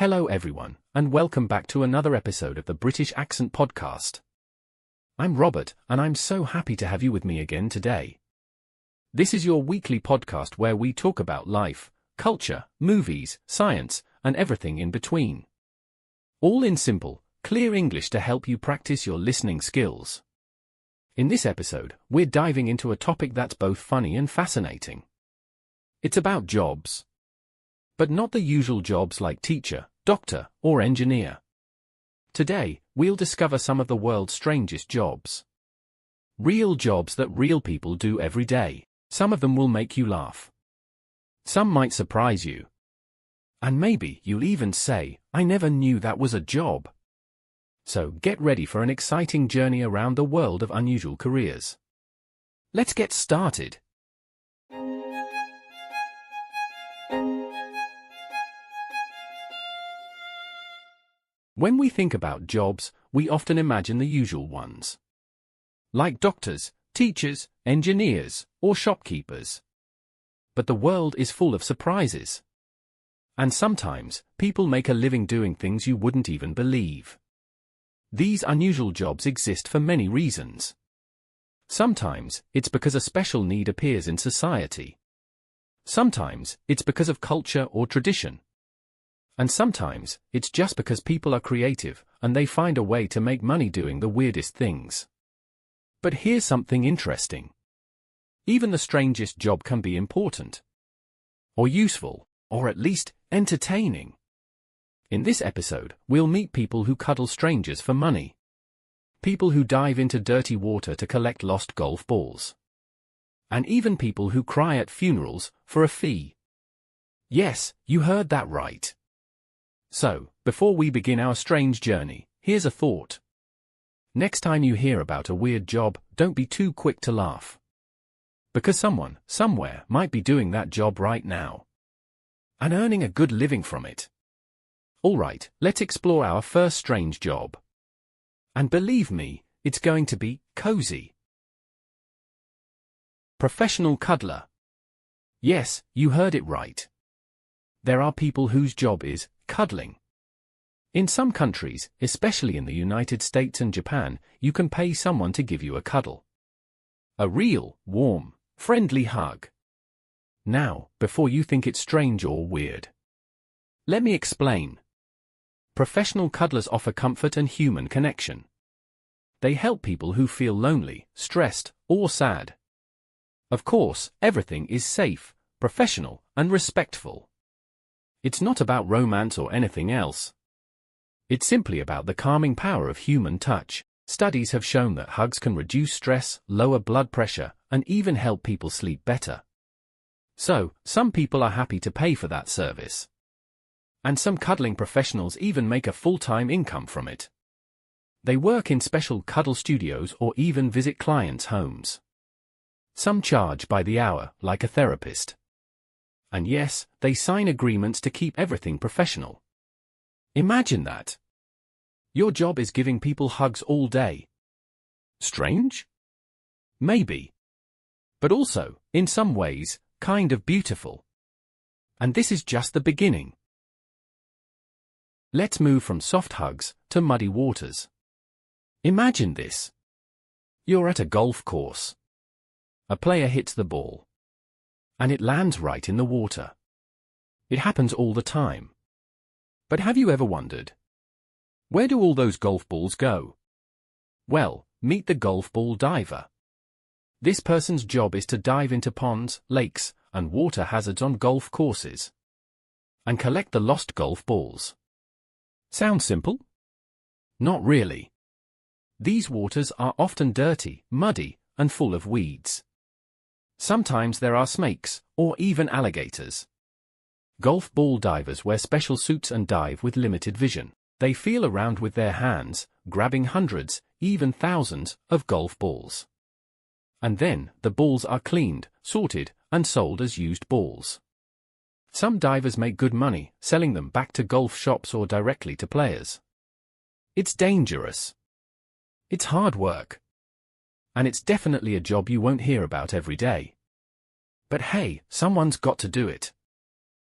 Hello everyone, and welcome back to another episode of the British Accent Podcast. I'm Robert, and I'm so happy to have you with me again today. This is your weekly podcast where we talk about life, culture, movies, science, and everything in between. All in simple, clear English to help you practice your listening skills. In this episode, we're diving into a topic that's both funny and fascinating. It's about jobs. But not the usual jobs like teacher, doctor, or engineer. Today, we'll discover some of the world's strangest jobs. Real jobs that real people do every day. Some of them will make you laugh. Some might surprise you. And maybe you'll even say, I never knew that was a job. So get ready for an exciting journey around the world of unusual careers. Let's get started. When we think about jobs, we often imagine the usual ones. Like doctors, teachers, engineers, or shopkeepers. But the world is full of surprises. And sometimes, people make a living doing things you wouldn't even believe. These unusual jobs exist for many reasons. Sometimes, it's because a special need appears in society. Sometimes, it's because of culture or tradition. And sometimes, it's just because people are creative, and they find a way to make money doing the weirdest things. But here's something interesting. Even the strangest job can be important. Or useful, or at least, entertaining. In this episode, we'll meet people who cuddle strangers for money. People who dive into dirty water to collect lost golf balls. And even people who cry at funerals for a fee. Yes, you heard that right. So, before we begin our strange journey, here's a thought. Next time you hear about a weird job, don't be too quick to laugh. Because someone, somewhere, might be doing that job right now. And earning a good living from it. Alright, let's explore our first strange job. And believe me, it's going to be cozy. Professional cuddler. Yes, you heard it right. There are people whose job is cuddling. In some countries, especially in the United States and Japan, you can pay someone to give you a cuddle. A real, warm, friendly hug. Now, before you think it's strange or weird, let me explain. Professional cuddlers offer comfort and human connection. They help people who feel lonely, stressed, or sad. Of course, everything is safe, professional, and respectful. It's not about romance or anything else. It's simply about the calming power of human touch. Studies have shown that hugs can reduce stress, lower blood pressure, and even help people sleep better. So, some people are happy to pay for that service. And some cuddling professionals even make a full-time income from it. They work in special cuddle studios or even visit clients' homes. Some charge by the hour, like a therapist. And yes, they sign agreements to keep everything professional. Imagine that. Your job is giving people hugs all day. Strange? Maybe. But also, in some ways, kind of beautiful. And this is just the beginning. Let's move from soft hugs to muddy waters. Imagine this. You're at a golf course. A player hits the ball. And it lands right in the water. It happens all the time. But have you ever wondered? Where do all those golf balls go? Well, meet the golf ball diver. This person's job is to dive into ponds, lakes, and water hazards on golf courses. And collect the lost golf balls. Sounds simple? Not really. These waters are often dirty, muddy, and full of weeds. Sometimes there are snakes, or even alligators. Golf ball divers wear special suits and dive with limited vision. They feel around with their hands, grabbing hundreds, even thousands, of golf balls. And then, the balls are cleaned, sorted, and sold as used balls. Some divers make good money, selling them back to golf shops or directly to players. It's dangerous. It's hard work. And it's definitely a job you won't hear about every day. But hey, someone's got to do it.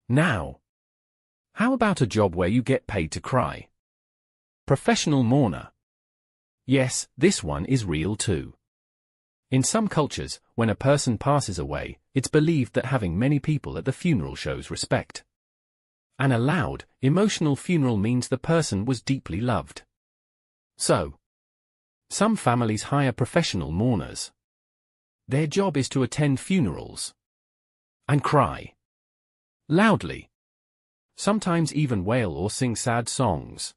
Now. How about a job where you get paid to cry? Professional mourner. Yes, this one is real too. In some cultures, when a person passes away, it's believed that having many people at the funeral shows respect. And a loud, emotional funeral means the person was deeply loved. So, some families hire professional mourners. Their job is to attend funerals and cry loudly, sometimes even wail or sing sad songs.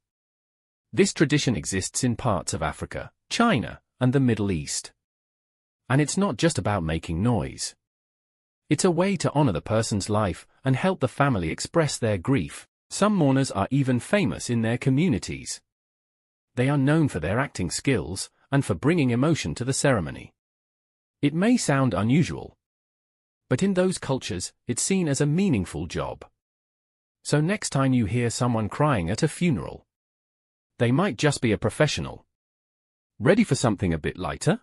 This tradition exists in parts of Africa, China, and the Middle East. And it's not just about making noise. It's a way to honor the person's life and help the family express their grief. Some mourners are even famous in their communities. They are known for their acting skills and for bringing emotion to the ceremony. It may sound unusual, but in those cultures, it's seen as a meaningful job. So next time you hear someone crying at a funeral, they might just be a professional. Ready for something a bit lighter?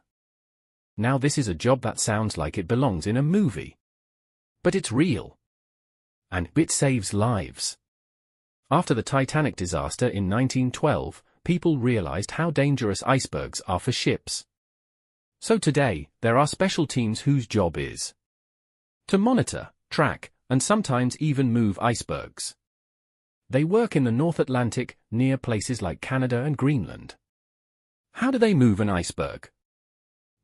Now this is a job that sounds like it belongs in a movie. But it's real. And it saves lives. After the Titanic disaster in 1912, people realized how dangerous icebergs are for ships. So today, there are special teams whose job is to monitor, track, and sometimes even move icebergs. They work in the North Atlantic, near places like Canada and Greenland. How do they move an iceberg?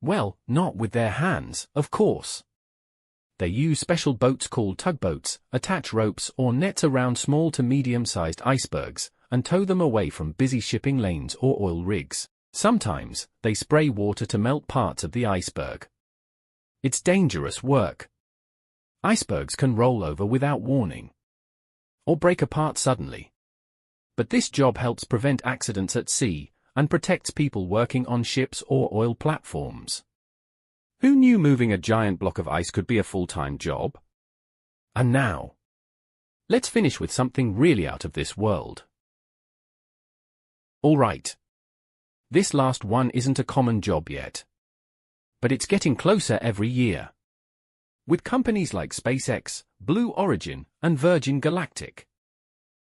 Well, not with their hands, of course. They use special boats called tugboats, attach ropes or nets around small to medium-sized icebergs, and tow them away from busy shipping lanes or oil rigs. Sometimes, they spray water to melt parts of the iceberg. It's dangerous work. Icebergs can roll over without warning, or break apart suddenly. But this job helps prevent accidents at sea, and protects people working on ships or oil platforms. Who knew moving a giant block of ice could be a full-time job? And now, let's finish with something really out of this world. All right. This last one isn't a common job yet. But it's getting closer every year. With companies like SpaceX, Blue Origin, and Virgin Galactic,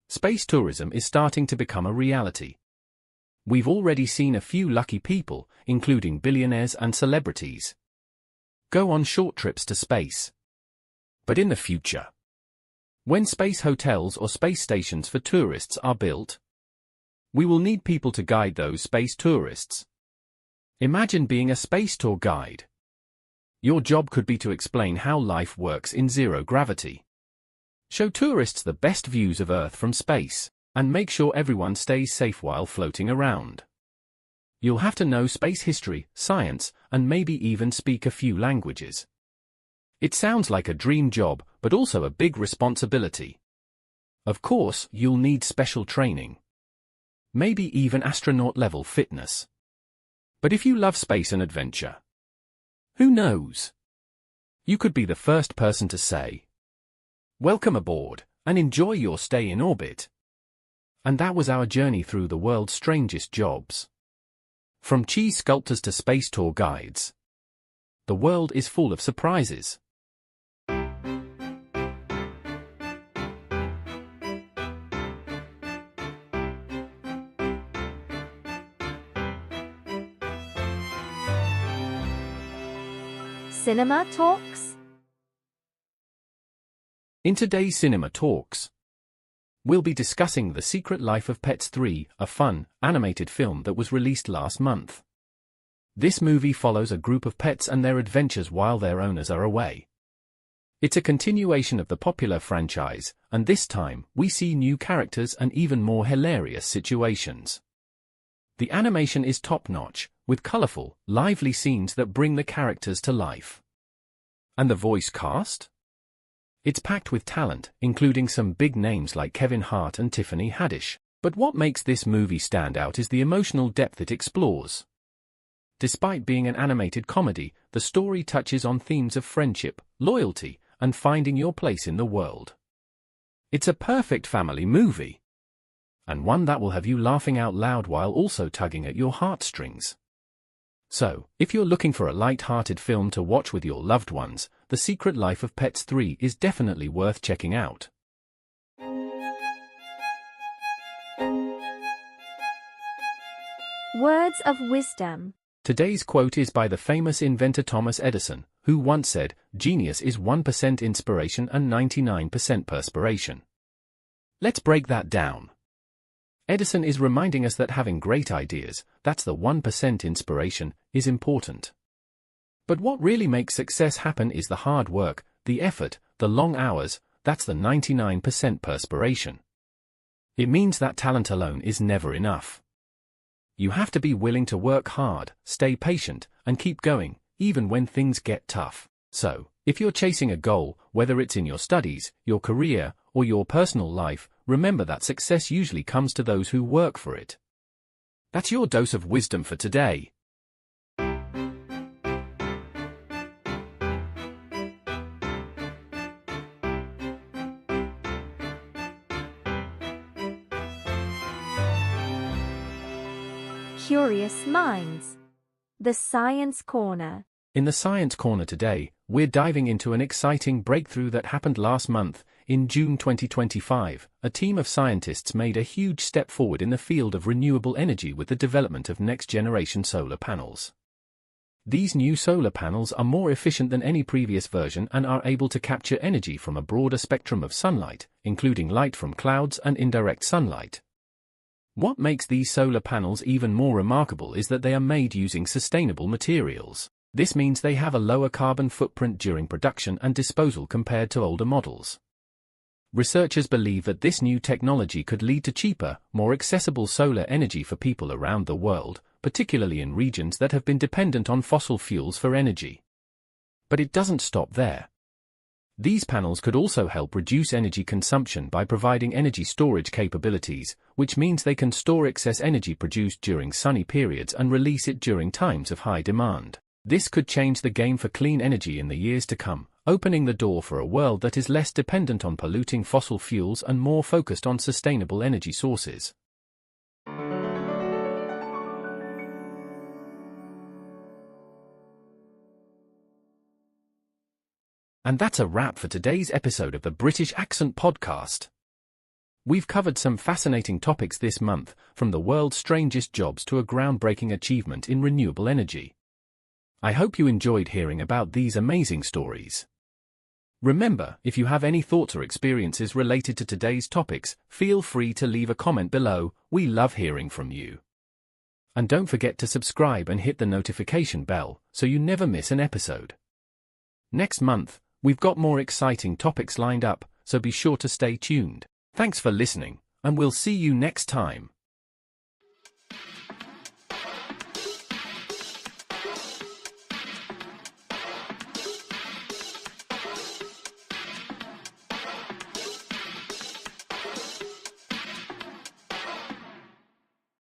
space tourism is starting to become a reality. We've already seen a few lucky people, including billionaires and celebrities, go on short trips to space. But in the future, when space hotels or space stations for tourists are built, we will need people to guide those space tourists. Imagine being a space tour guide. Your job could be to explain how life works in zero gravity, show tourists the best views of Earth from space, and make sure everyone stays safe while floating around. You'll have to know space history, science, and maybe even speak a few languages. It sounds like a dream job, but also a big responsibility. Of course, you'll need special training. Maybe even astronaut-level fitness. But if you love space and adventure, who knows? You could be the first person to say, "Welcome aboard, and enjoy your stay in orbit." And that was our journey through the world's strangest jobs. From cheese sculptors to space tour guides, the world is full of surprises. Cinema Talks? In today's Cinema Talks, we'll be discussing The Secret Life of Pets 3, a fun, animated film that was released last month. This movie follows a group of pets and their adventures while their owners are away. It's a continuation of the popular franchise, and this time, we see new characters and even more hilarious situations. The animation is top-notch, with colorful, lively scenes that bring the characters to life. And the voice cast? It's packed with talent, including some big names like Kevin Hart and Tiffany Haddish. But what makes this movie stand out is the emotional depth it explores. Despite being an animated comedy, the story touches on themes of friendship, loyalty, and finding your place in the world. It's a perfect family movie, and one that will have you laughing out loud while also tugging at your heartstrings. So, if you're looking for a light-hearted film to watch with your loved ones, The Secret Life of Pets 3 is definitely worth checking out. Words of wisdom. Today's quote is by the famous inventor Thomas Edison, who once said, "Genius is 1% inspiration and 99% perspiration." Let's break that down. Edison is reminding us that having great ideas, that's the 1% inspiration, is important. But what really makes success happen is the hard work, the effort, the long hours, that's the 99% perspiration. It means that talent alone is never enough. You have to be willing to work hard, stay patient, and keep going, even when things get tough. So, if you're chasing a goal, whether it's in your studies, your career, or your personal life, remember that success usually comes to those who work for it. That's your dose of wisdom for today. Curious Minds. The Science Corner. In the Science Corner today, we're diving into an exciting breakthrough that happened last month. In June 2025, a team of scientists made a huge step forward in the field of renewable energy with the development of next-generation solar panels. These new solar panels are more efficient than any previous version and are able to capture energy from a broader spectrum of sunlight, including light from clouds and indirect sunlight. What makes these solar panels even more remarkable is that they are made using sustainable materials. This means they have a lower carbon footprint during production and disposal compared to older models. Researchers believe that this new technology could lead to cheaper, more accessible solar energy for people around the world, particularly in regions that have been dependent on fossil fuels for energy. But it doesn't stop there. These panels could also help reduce energy consumption by providing energy storage capabilities, which means they can store excess energy produced during sunny periods and release it during times of high demand. This could change the game for clean energy in the years to come, opening the door for a world that is less dependent on polluting fossil fuels and more focused on sustainable energy sources. And that's a wrap for today's episode of the British Accent Podcast. We've covered some fascinating topics this month, from the world's strangest jobs to a groundbreaking achievement in renewable energy. I hope you enjoyed hearing about these amazing stories. Remember, if you have any thoughts or experiences related to today's topics, feel free to leave a comment below. We love hearing from you. And don't forget to subscribe and hit the notification bell so you never miss an episode. Next month, we've got more exciting topics lined up, so be sure to stay tuned. Thanks for listening, and we'll see you next time.